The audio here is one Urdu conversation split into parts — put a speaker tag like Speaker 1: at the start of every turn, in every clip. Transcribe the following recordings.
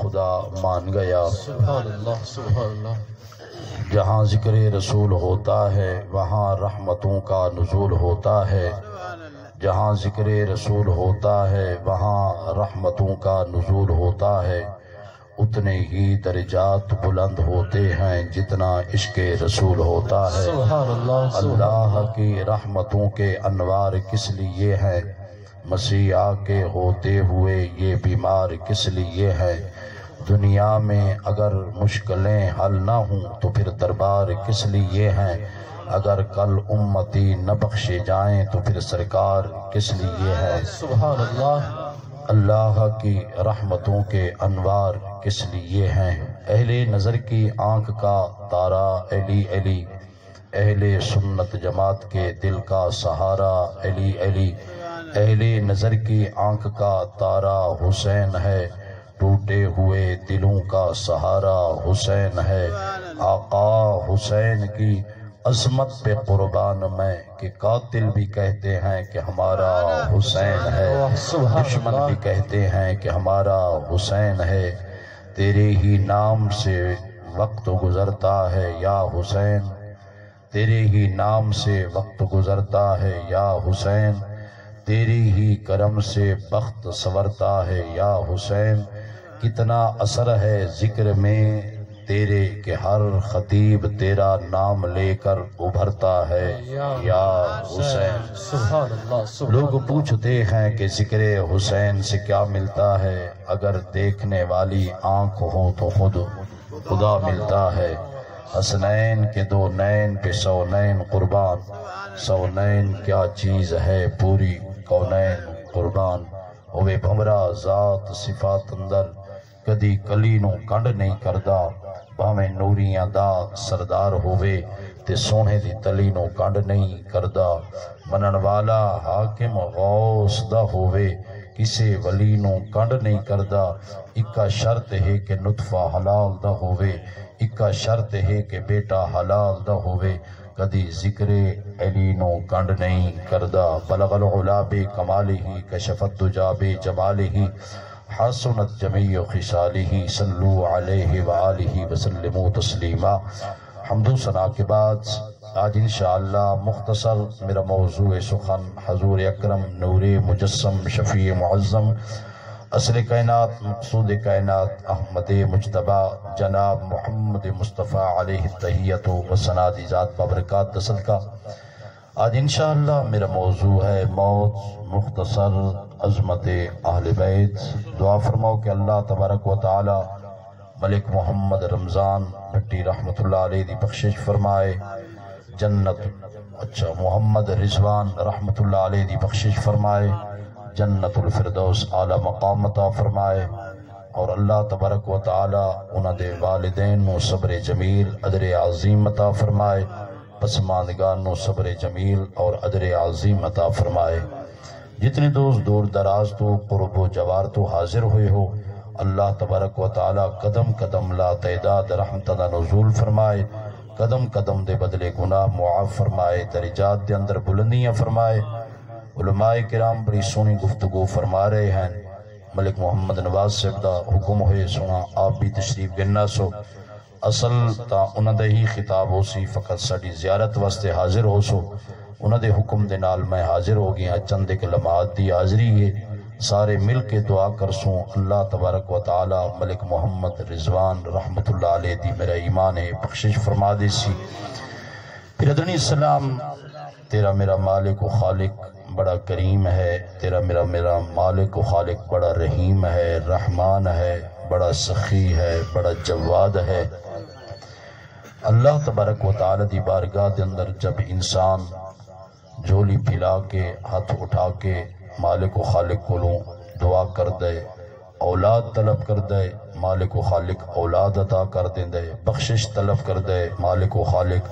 Speaker 1: خدا مان گیا۔
Speaker 2: سبحان اللہ سبحان اللہ۔
Speaker 1: جہاں ذکر رسول ہوتا ہے وہاں رحمتوں کا نزول ہوتا ہے، جہاں ذکر رسول ہوتا ہے وہاں رحمتوں کا نزول ہوتا ہے، اتنے ہی درجات بلند ہوتے ہیں جتنا عشق رسول ہوتا ہے۔
Speaker 2: سبحان اللہ۔
Speaker 1: اللہ کی رحمتوں کے انوار کس لیے ہیں، مسیح کے ہوتے ہوئے یہ بیمار کس لیے ہے، دنیا میں اگر مشکلیں حل نہ ہوں تو پھر دربار کس لیے ہیں، اگر کل امتی نہ بخشے جائیں تو پھر سرکار کس لیے ہے۔
Speaker 2: سبحان اللہ۔
Speaker 1: اللہ کی رحمتوں کے انوار کس لیے ہیں، اہل نظر کی آنکھ کا تارا علی علی، اہل سنت جماعت کے دل کا سہارا علی علی، اہل نظر کی آنکھ کا تارا حسین ہے، ٹوٹے ہوئے دلوں کا سہارا حسین ہے، آقا حسین کی عظمت پہ قربان میں کہ قاتل بھی کہتے ہیں کہ ہمارا حسین ہے، دشمن بھی کہتے ہیں کہ ہمارا حسین ہے، تیرے ہی نام سے وقت گزرتا ہے یا حسین، تیرے ہی نام سے وقت گزرتا ہے یا حسین، تیری ہی کرم سے بخت سنورتا ہے یا حسین، کتنا اثر ہے ذکر میں تیرے کہ ہر خطیب تیرا نام لے کر ابھرتا ہے یا حسین۔
Speaker 2: سبحان اللہ۔
Speaker 1: لوگ پوچھتے ہیں کہ ذکر حسین سے کیا ملتا ہے، اگر دیکھنے والی آنکھ ہو تو خود خدا ملتا ہے، حسنین کے دو نین پہ سو نین قربان، سو نین کیا چیز ہے پوری کونین قربان، ہوئے بھمرا ذات صفات اندر کدی کلی نو کنڈ نہیں کردا، بھاویں نوریاں دا سردار ہووے تے سونے دی تلی نو کنڈ نہیں کردا، منن والا حاکم غوث دا ہووے کسے ولی نو کنڈ نہیں کردا، اکا شرط ہے کہ نطفہ حلال دا ہووے، اکا شرط ہے کہ بیٹا حلال دا ہووے، کدی ذکر علی نو کنڈ نہیں کردا، بلغ العلا بے کمالہ کشفت دجا بے جمالہ، حسنت جمیع خصالہ، صلو علیہ وآلہ وسلموا تسلیما۔ حمد و ثنا کے بعد آج انشاءاللہ مختصر میرا موضوع سخن حضور اکرم نور مجسم شفیع معظم اصل کائنات مقصود کائنات احمد مجتبی جناب محمد مصطفیٰ علیہ التحیت و ثنا دی ذات بابرکات صدقہ، آج انشاءاللہ میرا موضوع ہے موت مختصر عظمت اہل بیت۔ دعا فرماؤ کہ اللہ تبارک و تعالی ملک محمد رمضان بھٹی رحمت اللہ علیہ دی بخشش فرمائے، جنت محمد رضوان رحمت اللہ علیہ دی بخشش فرمائے، جنت الفردوس اعلی مقام عطا فرمائے، اور اللہ تبارک و تعالی انہاں دے والدین نو صبر جمیل اجر عظیم عطا فرمائے، پسماندگان نو صبر جمیل اور اجر عظیم عطا فرمائے، جتنے دوست دور دراز تو قرب و جوار تو حاضر ہوئے ہو، اللہ تبارک و تعالی قدم قدم لا تعداد رحمت دا نزول فرمائے، قدم قدم دے بدلے گناہ معاف فرمائے، درجات دے اندر بلندیاں فرمائے۔ علماء کرام بڑی سونی گفتگو فرما رہے ہیں، ملک محمد نواز صاحب دا حکم ہوئے سنا آپ بھی تشریف گننا سو، اصل تا انہاں دے ہی خطاب ہو سی، فقط ساڈی زیارت واسطے حاضر ہو سو، انہاں دے حکم دے نال میں حاضر ہو گیا، چند ایک لمحات دی حاضری ہے، سارے مل کے دعا کر سوں اللہ تبارک و تعالی ملک محمد رضوان رحمت اللہ علیہ دی میرا ایمان ہے بخشش فرما دے سی۔ پھر ادنی السلام، تیرا میرا مالک و خالق بڑا کریم ہے، تیرا میرا مالک و خالق بڑا رحیم ہے، رحمان ہے، بڑا سخی ہے، بڑا جواد ہے۔ اللہ تبارک و تعالی دی بارگاہ دے اندر جب انسان جھولی پھیلا کے ہاتھ اٹھا کے مالک و خالق کو دعا کر دے، اولاد طلب کر دے، مالک و خالق اولاد عطا کر دے، بخشش طلب کر دے، مالک و خالق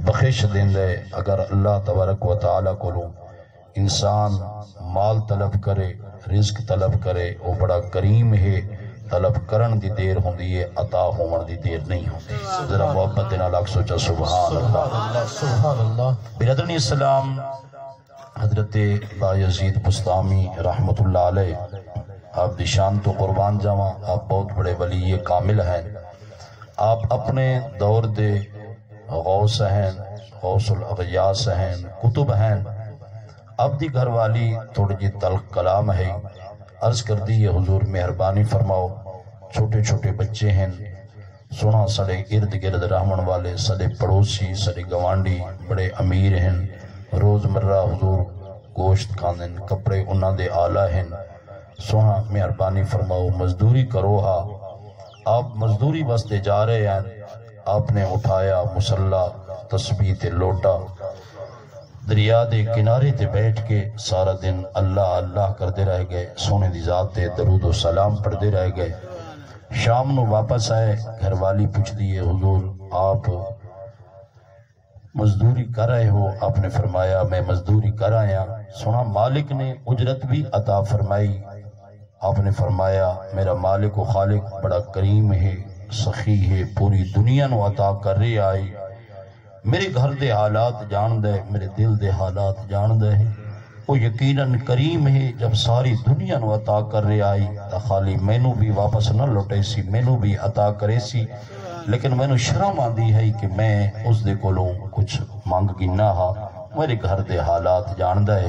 Speaker 1: بخش دے۔ اگر اللہ تبارک و تعالی کو انسان مال طلب کرے، رزق طلب کرے، وہ بڑا کریم ہے، طلب کرن دی دیر ہوندی ہے، عطا ہون دی دیر نہیں ہوندی۔ ذرا محبت دینا لاکھ سوچا سبحان اللہ
Speaker 2: سبحان اللہ۔
Speaker 1: برادرانی اسلام، حضرت بایزید بستامی رحمت اللہ علیہ آپ دی شان تو قربان جاواں، آپ بہت بڑے ولی کامل ہیں، آپ اپنے دور دے غوث ہیں، غوث الاغیاس ہیں، کتب ہیں۔ آپ دی گھر والی تھوڑی جی تلخ کلام ہے، عرض کر دی حضور مہربانی فرماؤ، چھوٹے چھوٹے بچے ہیں، سونا سڑے ارد گرد رحمن والے، سڑے پڑوسی، سڑے گوانڈی بڑے امیر ہیں، روز مرہ حضور گوشت کھاندن، کپڑے انہاں دے آلہ ہیں، سونا مہربانی فرماؤ مزدوری کرو ہا۔ آپ مزدوری واسطے جا رہے ہیں، آپ نے اٹھایا مسلح، تسبیح تے لوٹا، دریا دے کنارے تے بیٹھ کے سارا دن اللہ اللہ کردے رہ گئے، سونے دی ذات تے درود و سلام پڑھدے رہ گئے۔ شام نو واپس آئے، گھر والی پوچھ دیئے حضور آپ مزدوری کر رہے ہو؟ آپ نے فرمایا میں مزدوری کر آیا۔ سنا مالک نے اجرت بھی عطا فرمائی۔ آپ نے فرمایا میرا مالک و خالق بڑا کریم ہے، سخی ہے، پوری دنیا نو عطا کر رہی آئی، میرے گھر دے حالات جان دے، میرے دل دے حالات جان دے، وہ یقیناً کریم ہے، جب ساری دنیا نو عطا کر رہی آئی تا خالی مینو بھی واپس نہ لوٹے سی، مینو بھی عطا کرے سی، لیکن مینو شرم آندی ہے کہ میں اس دے کولوں کچھ مانگ گنا ہا، میرے گھر دے حالات جان دے۔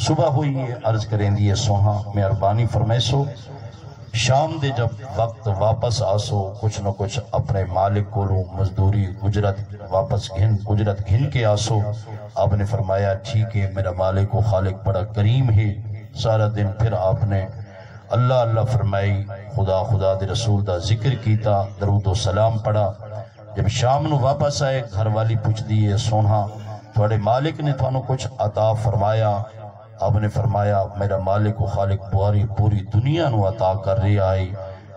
Speaker 1: صبح ہوئی ہے، عرض کریں دیئے سوہاں مہربانی فرمیسو، شام دے جب وقت واپس آسو، کچھ نہ کچھ اپنے مالک کو لوں مزدوری اجرت واپس اجرت گھن کے آسو۔ آپ نے فرمایا ٹھیک ہے، میرا مالک و خالق بڑا کریم ہے۔ سارا دن پھر آپ نے اللہ اللہ فرمائی، خدا خدا دے رسول دا ذکر کیتا، درود و سلام پڑھا۔ جب شام نو واپس آئے، گھر والی پوچھ دیئے سونا تھوڑے مالک نے تھانو کچھ عطا فرمایا؟ آپ نے فرمایا میرا مالک و خالق پوری دنیا نو عطا کر رہی آئی،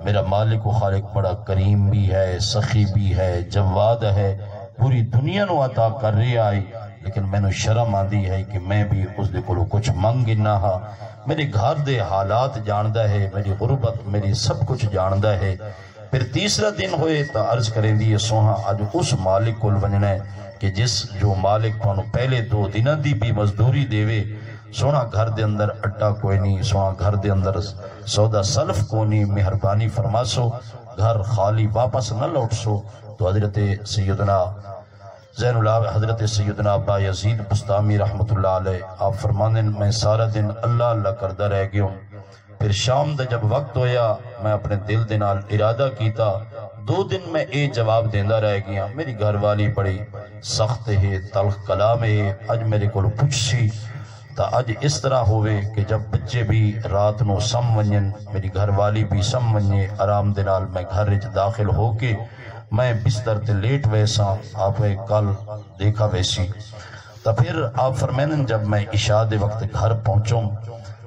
Speaker 1: میرا مالک و خالق بڑا کریم بھی ہے، سخی بھی ہے، جواد ہے، پوری دنیا نو عطا کر رہی آئی، لیکن میں نو شرم آندی ہے کہ میں بھی اس دے کولو کچھ منگ نہ ہا، میرے گھر دے حالات جاندہ ہے، میری غربت میری سب کچھ جاندہ ہے۔ پھر تیسرا دن ہوئے تا عرض کریں دی سوہاں آج اس مالک کو ونجنا ہے کہ جس جو مالک تھانو پہلے 2 دنوں دی بھی مزدوری دیوے، سونا گھر دے اندر اٹا کوئی نہیں، سونا گھر دے اندر سودا سلف کو نہیں، مہربانی فرماسو، گھر خالی واپس نہ لوٹ سو۔ تو حضرت سیدنا زین اللہ، حضرت سیدنا ابا یزید بستامی رحمت اللہ علیہ آپ فرمانے میں سارا دن اللہ اللہ کردہ رہ گیا ہوں۔ پھر شام دا جب وقت ہویا، میں اپنے دل دے نال ارادہ کیتا، 2 دن میں اے جواب دیندہ رہ گیا، میری گھر والی بڑی سخت ہے، تلخ کلام ہے، اج میرے کو پوچھ سی تا اج اس طرح ہوئے کہ جب بچے بھی رات نو سم ونجن، میری گھر والی بھی سم ونجے، آرام دے نال میں گھر وچ داخل ہو کے میں بستر تے لیٹ ویسا، آپ کل دیکھا ویسی۔ تا پھر آپ فرمائن جب میں عشاء دے وقت گھر پہنچوں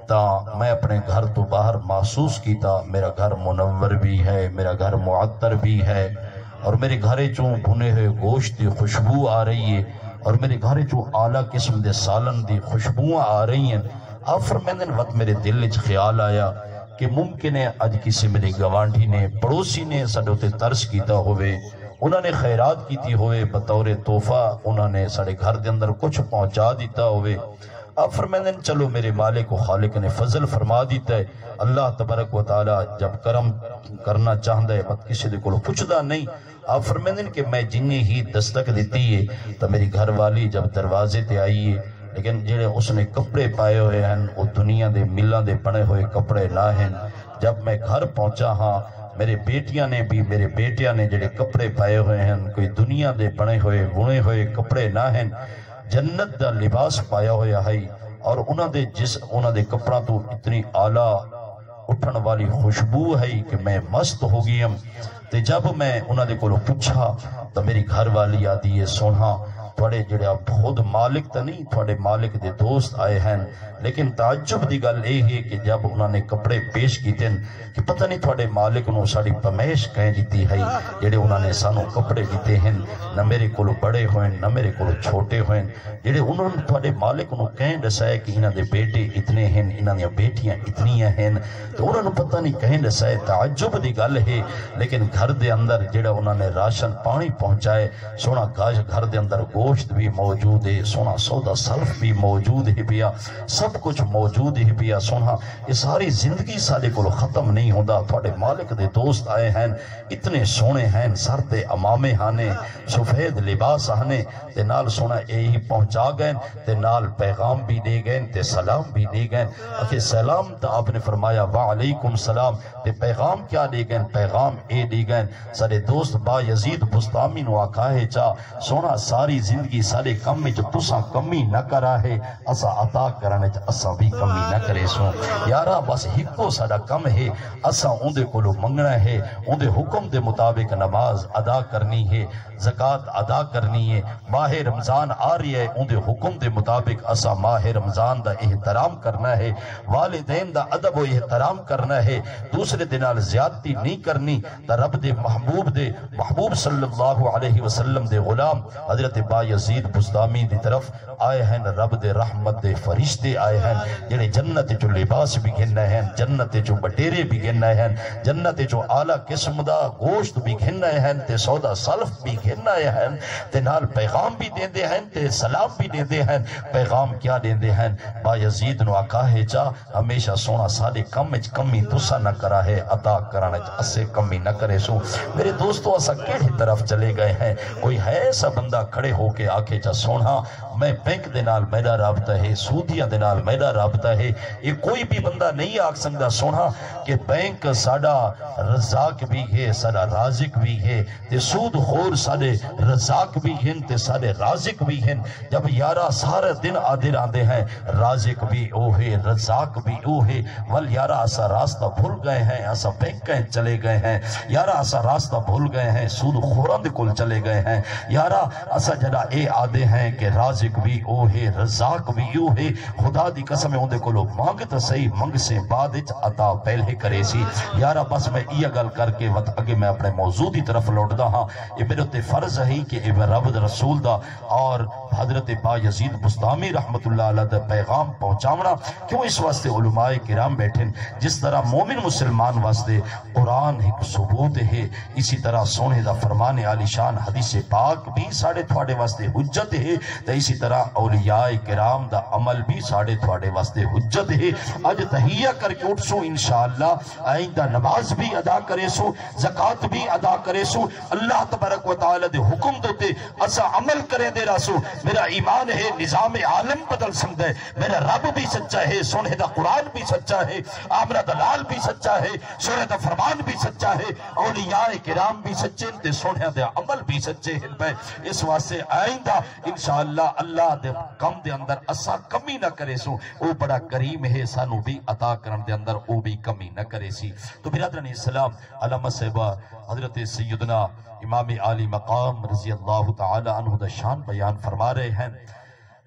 Speaker 1: تا میں اپنے گھر تو باہر محسوس کیتا میرا گھر منور بھی ہے، میرا گھر معطر بھی ہے، اور میرے گھرے چوں بھنے ہوئے گوشت دی خوشبو آ رہی ہے، اور میرے گھر جو اعلیٰ قسم دے سالن دی خوشبوئیں آ رہی ہیں۔ آپ فرمائن وقت میرے دل وچ خیال آیا کہ ممکن ہے اج کسی میری گوانڈی نے، پڑوسی نے ساڈے تے ترس کیتا ہوئے، انہوں نے خیرات کیتی ہوئے، بطور تحفہ انہوں نے ساڈے گھر دے اندر کچھ پہنچا دیتا ہوئے۔ آپ فرمائن چلو میرے مالک و خالق نے فضل فرما دیتا ہے، اللہ تبارک و تعالی جب کرم کرنا چاہتا ہے بات کسی دے کولو پوچھدا نہیں۔ آپ فرمائن کہ میں جنہیں ہی دستک دیتی ہے تو میری گھر والی جب دروازے تے آئی ہے، لیکن جڑے اس نے کپڑے پائے ہوئے ہیں وہ دنیا دے ملاں دے بنے ہوئے کپڑے نہ ہیں۔ جب میں گھر پہنچا ہاں، میرے بیٹیاں نے بھی، میرے بیٹیاں نے جڑے کپڑے پائے ہوئے ہیں کوئی دنیا دے بنے ہوئے بنے ہوئے کپڑے نہ ہیں، جنت دا لباس پایا ہویا ہے، اور انہاں دے کپڑا تو اتنی اعلیٰ اٹھن والی خوشبو ہے کہ میں مست ہو گیا۔ تے جب میں انہاں دے کولو پوچھا تو میری گھر والی آدھی ہے سونا تھوڑے جڑے آپ خود مالک تا نہیں، تھوڑے مالک دے دوست آئے ہیں، لیکن تعجب دی گل یہ ہے کہ جب انہوں نے کپڑے پیش کیتے ہیں کہ پتہ نہیں تھوڑے مالک نو ساڑی پمیش کہیں دیتی ہے، جڑے انہوں نے سانو کپڑے دیتے ہیں، نہ میرے کولو بڑے ہوئے نہ میرے کولو چھوٹے ہوئے، جڑے انہوں نے تھوڑے مالک نو کہیں دسائے کہ انہاں دے بیٹے اتنے ہیں، انہاں دے بیٹیاں اتنی ہیں، تو انہوں نے پتہ نہیں کہیں دسائے، تعجب دی گل ہے۔ لیکن گھر دے اندر جڑا انہوں نے راشن پانی پہنچائے، سونا گھر دے اندر گوشت بھی موجود ہے، سونا سودا سلف بھی موجود ہے پیا، سب کچھ موجود ہے پیا سونا، یہ ساری زندگی سارے کو ختم نہیں ہوندا۔ تھوڑے مالک دے دوست آئے ہیں، اتنے سونے ہیں، سر تے امامے ہانے، سفید لباس ہانے، تے نال سونا یہی پہنچا گئے، تے نال پیغام بھی دے گئے، تے سلام بھی دے گئے۔ کہ سلام تا آپ نے فرمایا وعلیکم سلام، تے پیغام کیا دے گئے؟ پیغام اے دے گئے سارے دوست با یزید بستامی نو آکھا ہے چا سونا ساری زندگی سارے کم میں جو تساں کمی نہ کرا ہے، اسا عطا کرنے چ اسا بھی کمی نہ کرے سو یارا، بس ہکو ساڈا کم ہے، اسا اندے کولو منگنا ہے، اندے حکم دے مطابق نماز ادا کرنی ہے، زکوٰۃ ادا کرنی ہے، ماہ رمضان آ رہی ہے، اندے حکم دے مطابق اسا ماہ رمضان دا احترام کرنا ہے، والدین دا ادب و احترام کرنا ہے، دوسرے دنال زیادتی نہیں کرنی۔ تا رب دے محبوب صلی اللہ علیہ وسلم دے غلام حضرت با یزید بستامی دی طرف آئے ہیں، رب دے رحمت دے فرشتے آئے ہیں جنہیں جنت جو لباس بھی گھننا ہیں، جنت جو بٹیرے بھی گھننا ہیں، جنت جو اعلیٰ قسم دا گوشت بھی گھننا ہیں، تے سودا سلف بھی گھننا ہیں، تے نال پیغام بھی دیں دے ہیں، تے سلام بھی دیں دے ہیں۔ پیغام کیا دیں دے ہیں؟ با یزید نو آقا ہے چا ہمیشہ سونا سارے کم اچ کمی تسا نہ کرا ہے، عطا کرانے چ اسے کمی نہ کرے سو۔ میرے دوستو اسا کیڑی طرف چلے گئے ہیں؟ کوئی ہے ایسا بندہ کھڑے ہو کے آکے چا سونا میں بینک دے نال میرا رابطہ ہے، سودیاں دے نال میرا رابطہ ہے؟ یہ کوئی بھی بندہ نہیں آکھ سکتا سونا کہ بینک ساڈا رزاق بھی ہے، ساڈا رازق بھی ہے، تے سود خور ساڈے رزاق بھی ہیں تے ساڈے رازق بھی ہیں۔ جب یارا سارے دن آدھے راندے ہیں رازق بھی او ہے، رزاق بھی او ہے، ول یارا اسا راستہ بھول گئے ہیں، اسا بینک چلے گئے ہیں، یارا اسا راستہ بھول گئے ہیں، سود خوراں دے کول چلے گئے ہیں، یارا اسا جڑا اے آدھے ہیں کہ رازق بھی او ہے، رزاق بھی او ہے، خدا دی قسم ہے اندے کولو مانگ تے صحیح، منگ سے بعد وچ عطا پہلے کرے سی۔ یارا بس میں یہ گل کر کے وقت اگے میں اپنے موضوع دی طرف لوٹدا ہاں۔ یہ میرے تے فرض ہے کہ اے رب دے رسول دا اور حضرت با یزید بستامی رحمت اللہ علیہ دا پیغام پہنچاونا، کیوں اس واسطے علماء کرام بیٹھے، جس طرح مومن مسلمان واسطے قرآن ایک ثبوت ہے، اسی طرح سونے دا فرمان عالی شان حدیث پاک بھی ساڑھے تھوڑے واسطے حجت ہے، تو اسی طرح اولیاء کرام دا عمل بھی ساڑھے تھوڑے واسطے حجت ہے۔ آج تحیہ کر کے اٹھ سو انشاءاللہ، آئندہ نماز بھی ادا کرے سو، زکوٰۃ بھی ادا کرے سو، اللہ تبارک و تعالی دے حکم دوتے اسا عمل کرے دے رہا سو۔ میرا ایمان ہے نظام عالم بدل سکتا ہے، میرا رب بھی سچا ہے، سونے دا قرآن بھی سچا ہے، آمرہ دلال بھی سچا ہے، سونے دا فرمان بھی سچا ہے، اولیاء کرام بھی سچے تے سونے دا عمل بھی سچے ہیں۔ اس واسطے آئندہ انشاءاللہ اللہ دے کم دے اندر اسا کمی نہ کرے سو، او بڑا کریم ہے، سانو بھی عطا کرن دے اندر او بھی کمی نہ کرے سی۔ تو برادران اسلام، علامہ صاحبہ حضرت سیدنا امام عالی مقام رضی اللہ تعالی عنہ دا شان بیان فرما رہے ہیں۔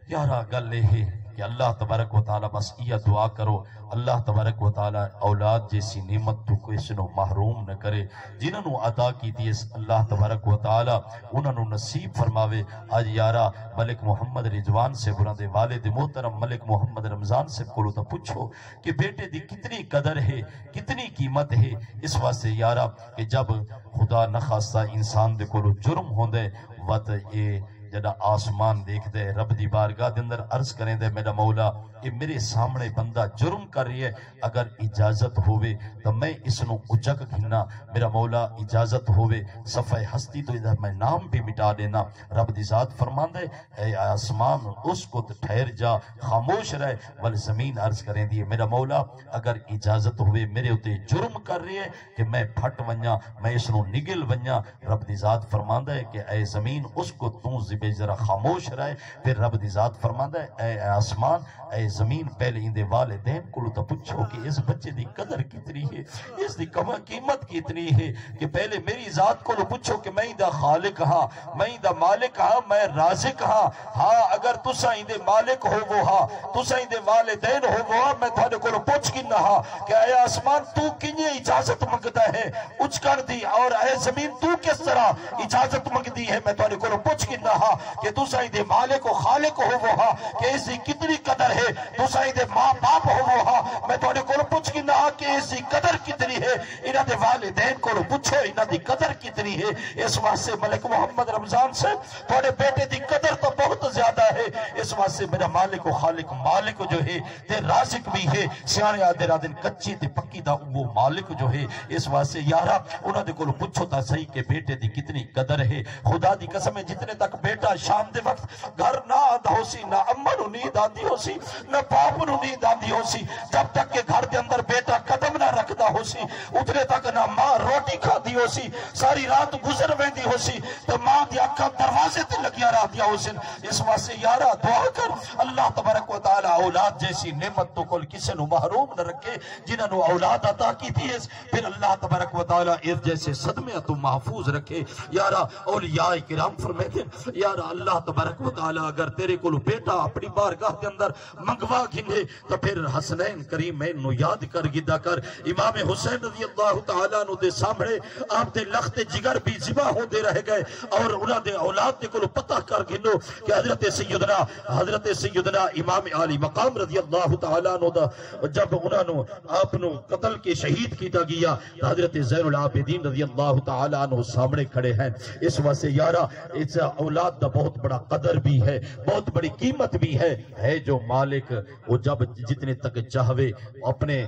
Speaker 1: یارا گل ہے کہ اللہ تبارک و تعالی بس یہ دعا کرو، اللہ تبارک و تعالی اولاد جیسی نعمت تو کسی نو محروم نہ کرے، جنہوں نے عطا کی تھی اللہ تبارک و تعالی انہوں نے نصیب فرماوے۔ آج یارا ملک محمد رضوان سے برا دے والد محترم ملک محمد رمضان سے کولو تو پوچھو کہ بیٹے دی کتنی قدر ہے، کتنی قیمت ہے۔ اس واسطے یارا کہ جب خدا نخواستہ انسان دے کولو جرم ہوندے وقت یہ جڑا آسمان دیکھ دے رب دی بارگاہ دے اندر عرض کریں دے میرا مولا یہ میرے سامنے بندہ جرم کر رہی ہے، اگر اجازت ہوئے تو میں اس نو اجگ گھننا، میرا مولا اجازت ہوئے صفحہ ہستی تو ادھر میں نام بھی مٹا دینا۔ رب دی ذات فرمان دے اے آسمان اس کو ٹھہر جا خاموش رہے، بل زمین عرض کریں دیئے میرا مولا اگر اجازت ہوئے میرے ہوتے جرم کر رہی ہے کہ میں پھٹ ونیا، میں اس نو نگل ونیا، رب دی ذات فرمان دے کہ اے زمین اس کو توں زبے ذرا خاموش رہے۔ پھر رب دی ذات فرمان دے اے آسمان اے زمین پہلے اندے والدین کو تو پوچھو کہ اس بچے دی قدر کتنی ہے، اس دی قیمت کتنی ہے، کہ پہلے میری ذات کو پوچھو کہ میں دا خالق ہاں، میں دا مالک ہاں، میں رازق ہاں۔ ہاں اگر تسا اندے مالک ہو وہ ہاں، تسا اندے والدین ہو وہ ہاں، میں تھوڑے کو پوچھ کی نہ ہاں کہ اے آسمان تو کنی اجازت منگتا ہے اچکڑ دی، اور اے زمین تو کس طرح اجازت منگ دی ہے، میں تھوڑے کو پوچھ کی نہ ہاں۔ ہا کہ تسائی دے مالک و خالق ہو وہ ہا کہ اس دی کتنی قدر ہے تسائی دے ماں باپ ہو وہ ہا میں تھوڑے کو پوچھ کی نہ کہ اس دی قدر کتنی ہے انہاں دے والدین کو پوچھو انہاں دی قدر کتنی ہے اس واسطے ملک محمد رمضان سے تھوڑے بیٹے دی قدر تو بہت زیادہ ہے اس واسطے میرا مالک و خالق مالک جو ہے تے رازق بھی ہے سیانے آدھے رادن کچی تے پکی دا وہ مالک جو ہے اس واسطے یارا انہاں دے کو پوچھو تا صحیح کہ بیٹے دی کتنی قدر ہے خدا دی قسم ہے جتنے تک بیٹا شام دے وقت گھر نہ آدھا ہو سی نہ اماں نو نیند آندی ہو سی نہ باپ نو نیند آندی ہو سی جب تک کہ گھر دے اندر بیٹا قدم نہ رکھدا ہو سی اتنے تک نہ ماں روٹی کھادی ہو سی ساری رات گزر ویندی ہو سی تو ماں دی اکھاں دروازے تے لگیا رہدیاں ہو سی اس واسطے یارا دعا کر اللہ تبارک و تعالی اولاد جیسی نعمت تو کل کسی نو محروم نہ رکھے جنہاں نو اولاد عطا کی تھی پھر اللہ تبارک و تعالی اس جیسے صدمے تو محفوظ رکھے یارا اولیاء کرام فرماتے ہیں یارا اللہ تبارک و تعالی اگر تیرے کو بیٹا اپنی بارگاہ کے اندر منگوا گھنے تو پھر حسنین کریمین نو یاد کر گدا کر امام حسین رضی اللہ تعالیٰ نو دے سامنے آپ دے لخت جگر بھی ذبح ہو دے رہ گئے اور انہاں دے اولاد دے کو پتہ کر گھنو کہ حضرت سیدنا امام عالی مقام رضی اللہ تعالیٰ نو دا جب انہاں نو آپ نو قتل کے شہید کیتا گیا حضرت زین العابدین رضی اللہ تعالیٰ نو سامنے کھڑے ہیں اس واسطے یارا اس اولاد دا بہت بڑا قدر بھی ہے بہت بڑی قیمت بھی ہے جو مالک وہ جب جتنے تک چاہوے اپنے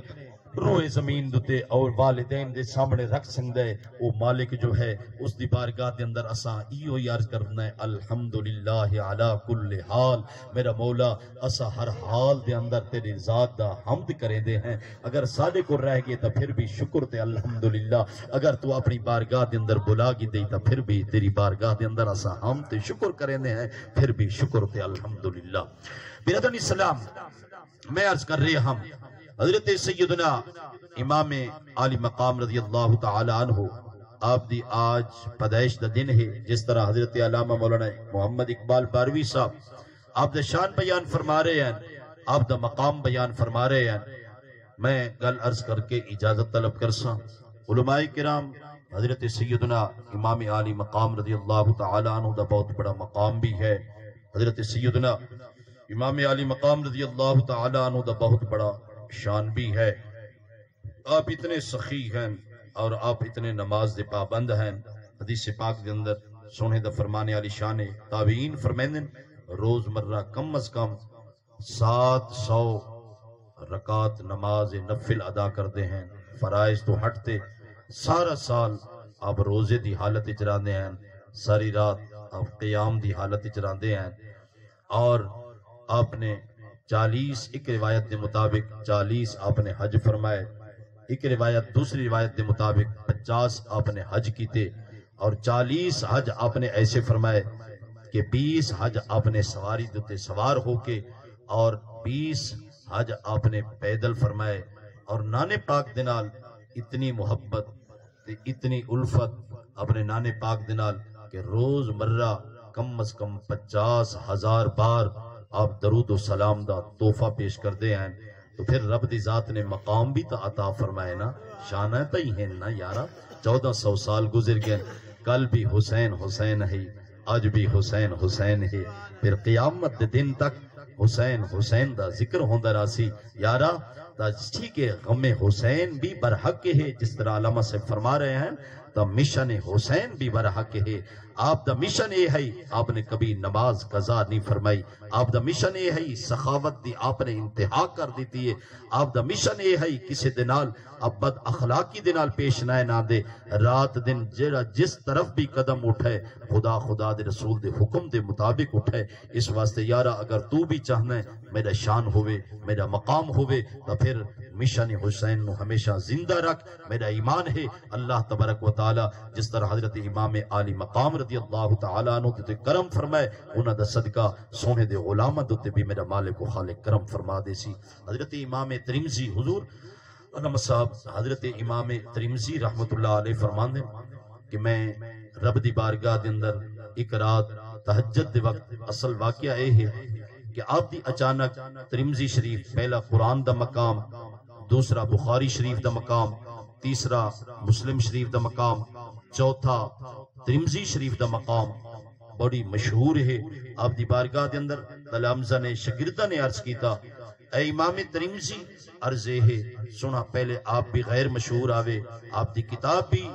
Speaker 1: روئے زمین دوتے اور والدین دے سامنے رکھ سکتے وہ مالک جو ہے اس دی بارگاہ دے اندر اساں ایو یار کرنا ہے الحمدللہ علی کل حال میرا مولا اساں ہر حال دے اندر تیری ذات دا حمد کریں دے ہیں اگر سارے کو رہ گئے تو پھر بھی شکر تے الحمدللہ اگر تو اپنی بارگاہ دے اندر بلا گی دے تو پھر بھی تیری بارگاہ دے اندر اساں حمد تے شکر کریں دے ہیں پھر بھی شکر تے الحمدللہ برادران اسلام میں عرض کر رہے ہم حضرت سیدنا امام عالی مقام رضی اللہ تعالی عنہ آپ دی آج پیدائش دا دن ہے جس طرح حضرت علامہ مولانا محمد اقبال باروی صاحب آپ دا شان بیان فرما رہے ہیں آپ دا مقام بیان فرما رہے ہیں میں گل عرض کر کے اجازت طلب کرساں علماء کرام حضرت سیدنا امام عالی مقام رضی اللہ تعالی عنہ دا بہت بڑا مقام بھی ہے حضرت سیدنا امام عالی مقام رضی اللہ تعالی عنہ دا بہت بڑا شان بھی ہے آپ اتنے سخی ہیں اور آپ اتنے نماز دے پابند ہیں حدیث پاک دے اندر سونے دا فرمانے والی شان تابعین فرمائیں روز مرہ کم از کم 700 رکعت نماز نفل ادا کرتے ہیں فرائض تو ہٹتے سارا سال آپ روزے دی حالت چراندے ہیں ساری رات آپ قیام دی حالت چراندے ہیں اور آپ نے 40 ایک روایت دے مطابق 40 آپ نے حج فرمائے ایک روایت دوسری روایت دے مطابق 50 آپ نے حج کیتے اور 40 حج آپ نے ایسے فرمائے کہ 20 حج آپ نے سواری دوتے سوار ہو کے اور 20 حج آپ نے پیدل فرمائے اور نانے پاک دنال اتنی محبت اتنی الفت اپنے نانے پاک دنال کہ روز مرہ کم از کم 50,000 بار آپ درود و سلام دا تحفہ پیش کرتے ہیں تو پھر رب دی ذات نے مقام بھی تا عطا فرمائے نا شانہ تا ہی ہیں نا یارا 1400 سال گزر گئے کل بھی حسین حسین ہے آج بھی حسین حسین ہے پھر قیامت دے دن تک حسین حسین دا ذکر ہوندہ راسی یارا تا ٹھیک ہے غم حسین بھی برحق ہے جس طرح علامہ سے فرما رہے ہیں تا مشن حسین بھی برحق ہے آپ دا مشن یہ ہے آپ نے کبھی نماز قضا نہیں فرمائی آپ دا مشن یہ ہے سخاوت دی آپ نے انتہا کر دیتی ہے آپ دا مشن یہ ہے کسی دنال اب بد اخلاقی دنال پیش نہ دے رات دن جیڑا جس طرف بھی قدم اٹھے خدا دے رسول دے حکم دے مطابق اٹھے اس واسطے یارا اگر تو بھی چاہنا ہے میرا شان ہوئے میرا مقام ہوئے تو پھر مشن حسین نو ہمیشہ زندہ رکھ میرا ایمان ہے اللہ تبارک و تعالی جس طرح حضرت امام عالی مقام رضی اللہ تعالیٰ عنہ تے کرم فرمائے انہاں دا صدقہ سونے دے غلاماں تے بھی میرا مالک و خالق کرم فرما دے سی حضرت امام ترمذی حضور علامہ صاحب حضرت امام ترمذی رحمت اللہ علیہ فرماندے کہ میں رب دی بارگاہ دے اندر ایک رات تہجد دے وقت اصل واقعہ اے ہے کہ آپ دی اچانک ترمذی شریف پہلا قرآن دا مقام دوسرا بخاری شریف دا مقام تیسرا مسلم شریف دا مقام چوتھا ترمذی شریف دا مقام بڑی مشہور ہے آپ دی بارگاہ دے اندر تلامذہ نے شاگرداں نے عرض کیتا اے امام ترمذی عرض ہے سنا پہلے آپ بھی غیر مشہور آوے آپ دی کتاب بھی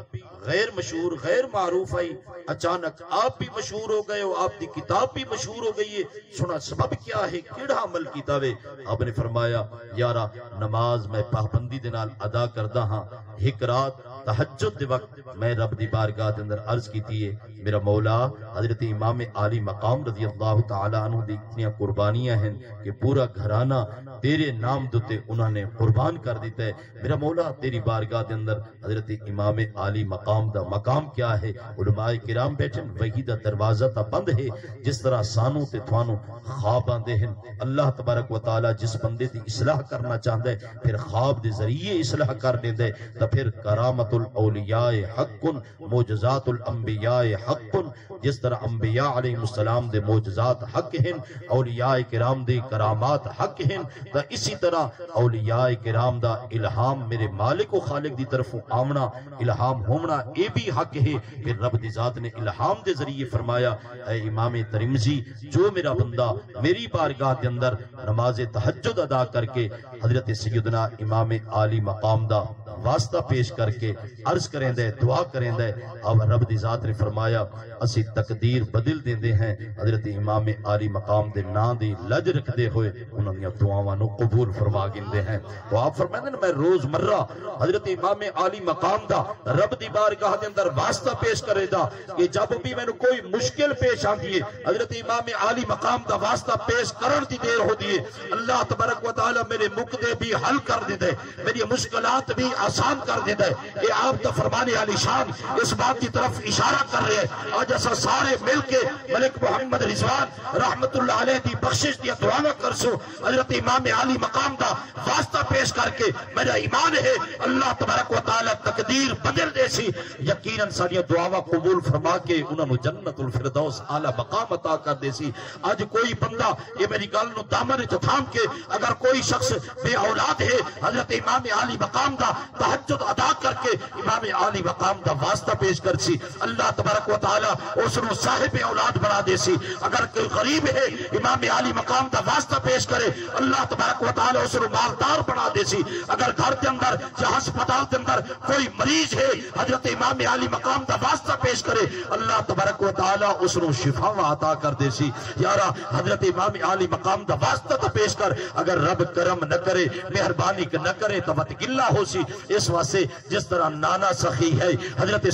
Speaker 1: غیر مشہور غیر معروف آئی اچانک آپ بھی مشہور ہو گئے ہو آپ دی کتاب بھی مشہور ہو گئی ہے سنا سبب کیا ہے کیڑا عمل کیتا وے آپ نے فرمایا یارا نماز میں پابندی دے نال ادا کردا ہاں ایک رات تہجد دے وقت میں رب دی بارگاہ دے اندر عرض کیتی ہے میرا مولا حضرت امام عالی مقام رضی اللہ تعالی عنہ دی اتنی قربانیاں ہیں کہ پورا گھرانہ تیرے نام دوتے انہوں نے قربان کر دیتا ہے میرا مولا تیری بارگاہ دے اندر حضرت امام عالی مقام دا مقام کیا ہے علماء کرام بیٹھے وہی دا دروازہ تا بند ہے جس طرح سانوں تے تھوانوں خواب آندے ہیں اللہ تبارک و تعالی جس بندے دی اصلاح کرنا چاہتا ہے پھر خواب دے ذریعے اصلاح کر دیتا ہے تو پھر کرامت الاولیاء حق معجزات الانبیاء حق جس طرح انبیاء علیہ السلام دے معجزات حق ہیں اولیاء کرام دے کرامات حق ہیں تو اسی طرح اولیاء کرام دا الہام میرے مالک و خالق دی طرف آمنا الہام ہومنا اے بھی حق ہے پھر رب دی ذات نے الہام دے ذریعے فرمایا اے امام ترمذی جو میرا بندہ میری بارگاہ دے اندر نماز تہجد ادا کر کے حضرت سیدنا امام عالی مقام دا واسطہ پیش کر کے عرض کریں دے دعا کریں دے اب رب دی ذات نے فرمایا اسی تقدیر بدل دیں دے ہیں حضرت امام عالی مقام دے نا دی لج رکھ دے ہوئے انہوں نے دعاوانوں قبول فرما گندے ہیں تو آپ فرمائیں دے میں روز مرہ حضرت امام عالی مقام دا رب دی بارگاہ دے اندر واسطہ پیش کرے دا کہ جب بھی میں نے کوئی مشکل پیش آن دیئے حضرت امام عالی مقام دا واسطہ پیش کرن دی دیر ہو دیئے اللہ تبارک و تعالی میرے مقدے بھی حل کر دے دے میری مشکلات بھی آسان کر دے دے کہ آپ دا فرمانے علی شان اس بات کی طرف اشارہ کر رہے ہیں آج ایسا سارے مل کے ملک محمد رضوان رحمت اللہ علیہ دی بخشش دیا دعانا کر سو حضرت امام عالی مقام دا واسطہ پیش کر کے میرا ایمان ہے اللہ تبارک و تعالی تقدیر بدل دے سی یقیناً ساری دعاواں قبول فرما کے انہوں نے جنت الفردوس اعلی مقام عطا کر دے سی آج کوئی بندہ یہ میری گل نو دامن وچ تھام کے اگر کوئی شخص بے اولاد ہے حضرت امام عالی مقام دا تہجد ادا کر کے امام عالی مقام دا واسطہ پیش کر سی اللہ تبارک و تعالی اس نو صاحب اولاد بنا دے سی اگر کوئی غریب ہے امام عالی مقام دا واسطہ پیش کرے اللہ تبارک و تعالی اس نو مالدار بنا دے سی اگر گھر کے اندر یا ہسپتال کے اندر کوئی مریض ہے حضرت امام عالی مقام دا واسطہ پیش کرے اللہ تبارک و تعالی اس نو شفا عطا کر دے سی یارا حضرت امام عالی مقام دا واسطہ تو پیش کر اگر رب کرم نہ کرے مہربانی نہ کرے تو وقت گلہ ہو سی اس واسطے جس طرح نانا سخی ہے حضرت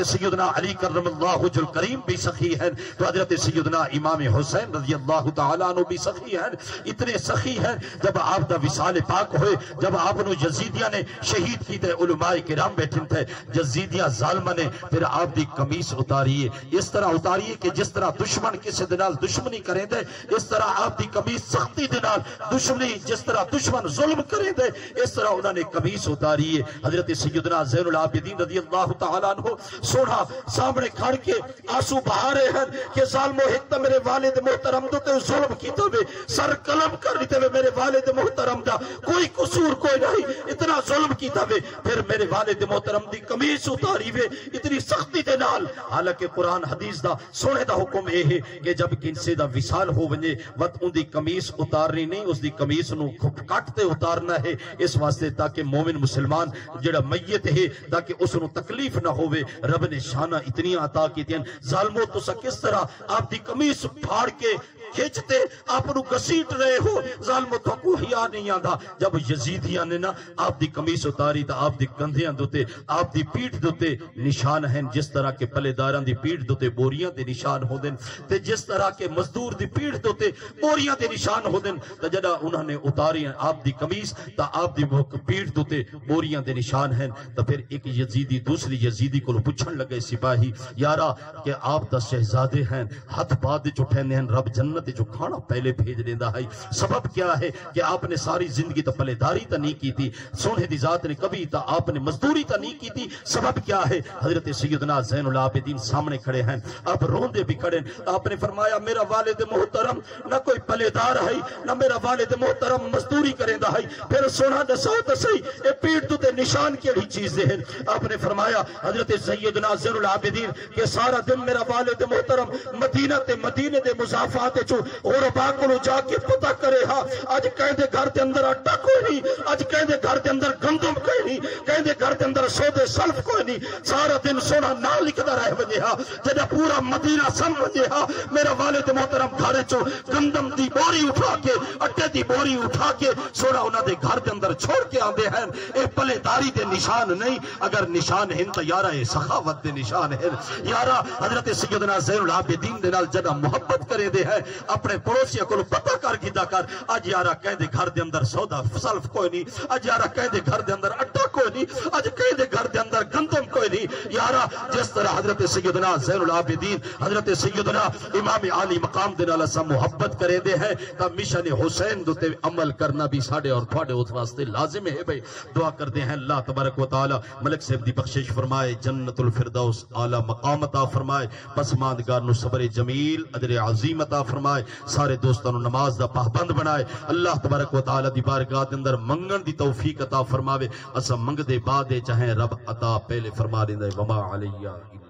Speaker 1: سیدنا علی کرم اللہ وجہ الکریم بھی سخی ہیں تو حضرت سیدنا امام حسین رضی اللہ تعالیٰ عنہ بھی سخی ہیں اتنے سخی ہیں جب آپ دا وصال پاک ہوئے جب آپ نو یزیدیاں نے شہید کی تے علماء کرام بیٹھن تھے یزیدیاں ظالمہ نے پھر آپ دی قمیص اتاریے اس طرح اتاریے کہ جس طرح دشمن کسی دنال دشمنی کریں دے اس طرح آپ دی قمیص سختی دنال دشمنی جس طرح دشمن ظلم کریں دے اس طرح انہوں نے قمیص اتاریے حضرت سیدنا زین العابدین رضی اللہ تعالیٰ عنہ سونا سامنے کھڑ کے آنسو بہا رہے ہیں کہ ظالمو حکتا میرے والد محترم دو تے ظلم کیتا ہوئے سر قلم کر لیتے ہوئے میرے والد محترم دا کوئی قصور کوئی نہیں اتنا ظلم کیتا ہوئے پھر میرے والد محترم دی قمیص اتاری ہوئے اتنی سختی دے نال حالانکہ قرآن حدیث دا سونے دا حکم اے ہے کہ جب کنسے دا وصال ہو ونجے وقت ان دی قمیص اتارنی نہیں اس دی قمیص نو کٹتے اتارنا ہے اس واسطے تاکہ مومن مسلمان جڑا میت ہے تاکہ اس نو تکلیف نہ ہوئے رب نے شانہ اتنی عطا کی تین ظالموں تو سا کس طرح آپ دی قمیص پھاڑ کے کھینچتے آپ نو گسیٹ رہے ہو ظالموں تو کو ہیا نہیں آندا جب یزیدیاں نے نا آپ دی قمیص اتاری تا آپ دی کندھیاں دوتے آپ دی پیٹھ دوتے نشان ہیں جس طرح کے پلے داراں دی پیٹھ دوتے بوریاں دے نشان ہو دن تے جس طرح کے مزدور دی پیٹھ دوتے بوریاں دے نشان ہو دن تا جڑا انہوں نے اتاری ہیں آپ دی قمیص تا آپ دی پیٹھ دوتے بوریاں دے نشان ہیں تا پھر ایک یزیدی دوسری یزیدی کو پوچھن لگے سپاہی یارا کہ آپ دا شہزادے ہیں ہاتھ بعد چٹھیندے ہیں رب جنت جو کھانا پہلے بھیج دیندا ہے سبب کیا ہے کہ آپ نے ساری زندگی تو پلے داری تا نہیں کی تھی سونے دی ذات نے کبھی تا آپ نے مزدوری تا نہیں کی تھی سبب کیا ہے حضرت سیدنا زین العابدین سامنے کھڑے ہیں آپ روندے بھی کھڑے آپ نے فرمایا میرا والد محترم نہ کوئی پلے دار ہے نہ میرا والد محترم مزدوری کریں دا ہے پھر سونا دسو تو صحیح اے پیٹ تو تے نشان کیڑی چیزیں ہیں؟ آپ نے فرمایا حضرت سیدنا زین العابدین کہ سارا دن میرا والد محترم مدینے دے مضافات چو اور باکلو جا کے پتہ کرے ہاں اج کہیں دے گھر دے اندر آٹا کوئی نہیں، اج کہیں دے گھر دے اندر گندم کوئی نہیں، کہیں دے گھر دے اندر سودے سلف کوئی نہیں، سارا دن سونا نہ لکھدا رہ وجے ہاں جدا پورا مدینہ سن وجے ہاں میرا والد محترم گھر چو گندم دی بوری اٹھا کے اٹے دی بوری اٹھا کے سونا انہاں دے گھر دے اندر چھوڑ کے آندے ہیں۔ اے پلے داری دے نشان نہیں، اگر نشان ہیں تو یارا اے سخاوت دے نشان ہیں۔ یارا حضرت سیدنا زین العابدین دے نال جدا محبت کرے دے ہے اپنے پڑوسیوں کو پتہ کر گیتا کر اج یارا کہیں دے گھر دے اندر سودا سلف کوئی نہیں، اج یارا کہیں دے گھر دے اندر اٹا کوئی نہیں، اج کہیں دے گھر دے اندر گندم کوئی نہیں۔ یارا جس طرح حضرت سیدنا زین العابدین حضرت سیدنا امام عالی مقام دے نال اساں محبت کرے دے ہے تا مشن حسین دے عمل کرنا بھی ساڈے اور تھوڑے اس واسطے لازم ہے۔ بھائی دعا کرتے ہیں اللہ تبارک و تعالی ملک صاحب دی بخشش فرمائے، جنت الفردوس اعلی مقام عطا فرمائے، پسماندگار نو صبر جمیل اجر عظیم عطا فرمائے، سارے دوستاں نو نماز دا پابند بنائے، اللہ تبارک و تعالی دی بارگاہ دے اندر منگن دی توفیق عطا فرماوے، اساں منگ دے بعد چاہیں رب عطا پہلے فرما دیندا ہے وما علیہ